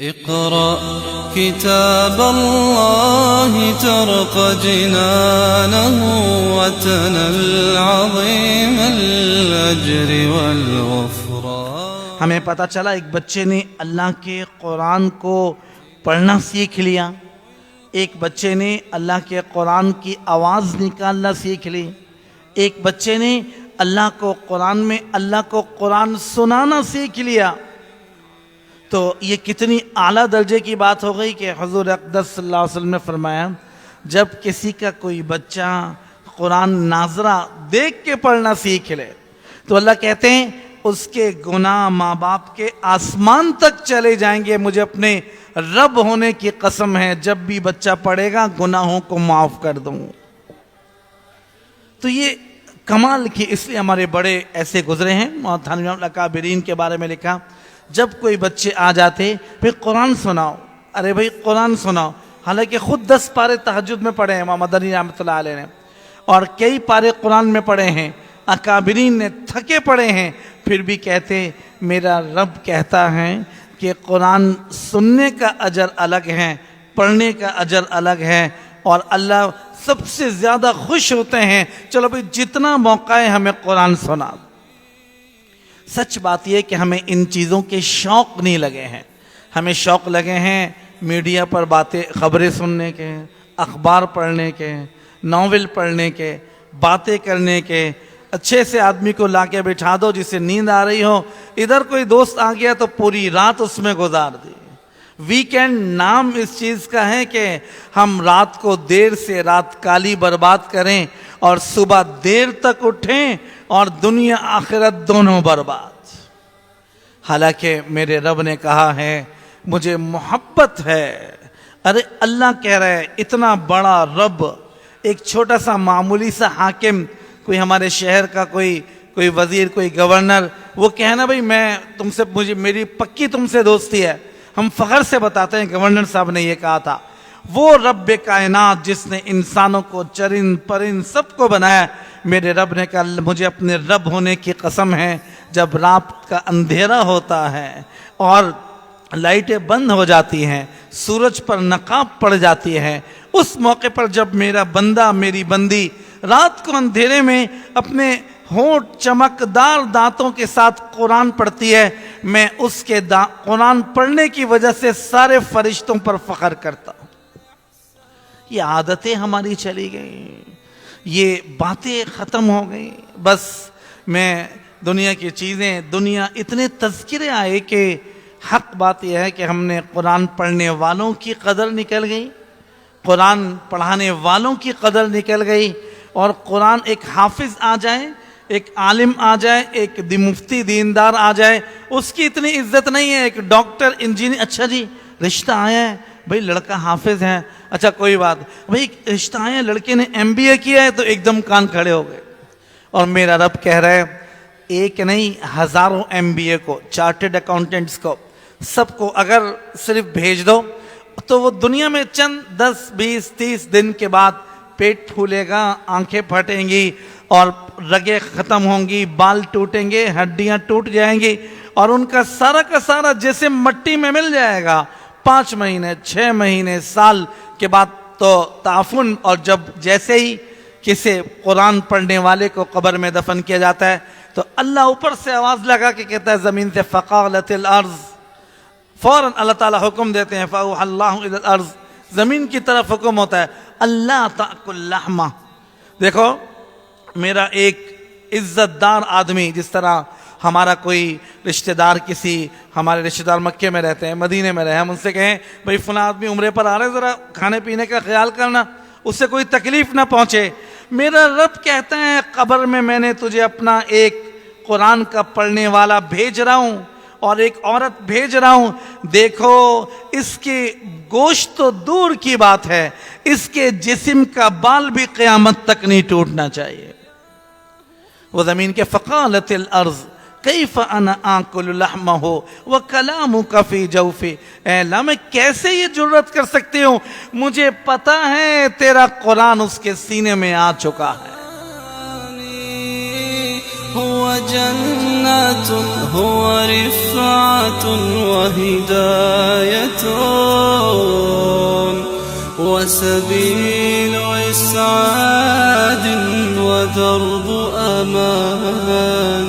اقرأ كتاب الله ترق جنانه وتنل عظيم الأجر والغفران۔ ہمیں پتہ چلا ایک بچے نے اللہ کے قرآن کو پڑھنا سیکھ لیا، ایک بچے نے اللہ کے قرآن کی آواز نکالنا سیکھ لی، ایک بچے نے اللہ کو قرآن میں اللہ کو قرآن سنانا سیکھ لیا۔ تو یہ کتنی اعلیٰ درجے کی بات ہو گئی کہ حضور اقدس صلی اللہ علیہ وسلم نے فرمایا جب کسی کا کوئی بچہ قرآن ناظرہ دیکھ کے پڑھنا سیکھ لے تو اللہ کہتے ہیں اس کے گناہ ماں باپ کے آسمان تک چلے جائیں گے، مجھے اپنے رب ہونے کی قسم ہے جب بھی بچہ پڑھے گا گناہوں کو معاف کر دوں۔ تو یہ کمال کی، اس لیے ہمارے بڑے ایسے گزرے ہیں، تھانوی الاکابرین کے بارے میں لکھا جب کوئی بچے آ جاتے پھر قرآن سناؤ، ارے بھائی قرآن سناؤ، حالانکہ خود 10 پارے تہجد میں پڑھے ہیں امام مدنی رحمۃ اللہ علیہ نے، اور کئی پارے قرآن میں پڑھے ہیں، اکابرین نے تھکے پڑھے ہیں، پھر بھی کہتے میرا رب کہتا ہے کہ قرآن سننے کا اجر الگ ہے، پڑھنے کا اجر الگ ہے، اور اللہ سب سے زیادہ خوش ہوتے ہیں چلو بھائی جتنا موقع ہے ہمیں قرآن سنا۔ سچ بات یہ کہ ہمیں ان چیزوں کے شوق نہیں لگے ہیں، ہمیں شوق لگے ہیں میڈیا پر باتیں، خبریں سننے کے، اخبار پڑھنے کے، ناول پڑھنے کے، باتیں کرنے کے۔ اچھے سے آدمی کو لا کے بٹھا دو جسے نیند آ رہی ہو، ادھر کوئی دوست آ گیا تو پوری رات اس میں گزار دی۔ ویکینڈ نام اس چیز کا ہے کہ ہم رات کو دیر سے رات کالی برباد کریں اور صبح دیر تک اٹھیں اور دنیا آخرت دونوں برباد۔ حالانکہ میرے رب نے کہا ہے مجھے محبت ہے۔ ارے اللہ کہہ رہا ہے اتنا بڑا رب، ایک چھوٹا سا معمولی سا حاکم، کوئی ہمارے شہر کا کوئی وزیر، کوئی گورنر، وہ کہنا بھائی میں تم سے، مجھے میری پکی تم سے دوستی ہے، ہم فخر سے بتاتے ہیں گورنر صاحب نے یہ کہا تھا۔ وہ رب کائنات جس نے انسانوں کو، چرند پرند سب کو بنایا، میرے رب نے کہا مجھے اپنے رب ہونے کی قسم ہے جب رات کا اندھیرا ہوتا ہے اور لائٹیں بند ہو جاتی ہیں، سورج پر نقاب پڑ جاتی ہے، اس موقع پر جب میرا بندہ، میری بندی رات کو اندھیرے میں اپنے ہونٹ چمکدار دانتوں کے ساتھ قرآن پڑھتی ہے، میں اس کے قرآن پڑھنے کی وجہ سے سارے فرشتوں پر فخر کرتا ہوں۔ یہ عادتیں ہماری چلی گئیں، یہ باتیں ختم ہو گئی، بس میں دنیا کی چیزیں، دنیا اتنے تذکرے آئے کہ حق بات یہ ہے کہ ہم نے قرآن پڑھنے والوں کی قدر نکل گئی، قرآن پڑھانے والوں کی قدر نکل گئی، اور قرآن ایک حافظ آ جائے، ایک عالم آ جائے، ایک مفتی دیندار آ جائے، اس کی اتنی عزت نہیں ہے۔ ایک ڈاکٹر، انجینئر، اچھا جی رشتہ آیا ہے بھائی لڑکا حافظ ہے، اچھا کوئی بات، بھائی رشتہ آیا ہے لڑکے نے MBA کیا ہے، تو ایک دم کان کھڑے ہو گئے۔ اور میرا رب کہہ رہا ہے ایک نہیں ہزاروں MBA کو، چارٹرڈ اکاؤنٹنٹس کو، سب کو اگر صرف بھیج دو تو وہ دنیا میں چند 10 20 30 دن کے بعد پیٹ پھولے گا، آنکھیں پھٹیں گی اور رگیں ختم ہوں گی، بال ٹوٹیں گے، ہڈیاں ٹوٹ جائیں گی، اور ان کا سارا جیسے مٹی میں مل جائے گا۔ 5 مہینے، 6 مہینے، سال کے بعد تو تعفن، اور جب جیسے ہی کسی قرآن پڑھنے والے کو قبر میں دفن کیا جاتا ہے تو اللہ اوپر سے آواز لگا کے کہتا ہے زمین سے فقالت الارض، فوراً اللہ تعالیٰ حکم دیتے ہیں فاوحى اللہ الی الارض، زمین کی طرف حکم ہوتا ہے اللہ تأکل لحمہ۔ دیکھو میرا ایک عزت دار آدمی، جس طرح ہمارا کوئی رشتہ دار، ہمارے رشتہ دار مکے میں رہتے ہیں، مدینے میں رہے، ہم ان سے کہیں بھائی فلاں آدمی عمرے پر آ رہے ہیں، ذرا کھانے پینے کا خیال کرنا، اس سے کوئی تکلیف نہ پہنچے۔ میرا رب کہتا ہے قبر میں نے تجھے اپنا ایک قرآن کا پڑھنے والا بھیج رہا ہوں اور ایک عورت بھیج رہا ہوں، دیکھو اس کے گوشت تو دور کی بات ہے، اس کے جسم کا بال بھی قیامت تک نہیں ٹوٹنا چاہیے۔ وہ زمین کے فقالت الارض کیف انا آکل لحمہ وکلامک فی جوفی، اے اللہ میں کیسے یہ جرت کر سکتی ہوں، مجھے پتا ہے تیرا قرآن اس کے سینے میں آ چکا ہے۔ هو جنة جنات هو رفعة وهداية وسبيل إسعاد ودرب أمان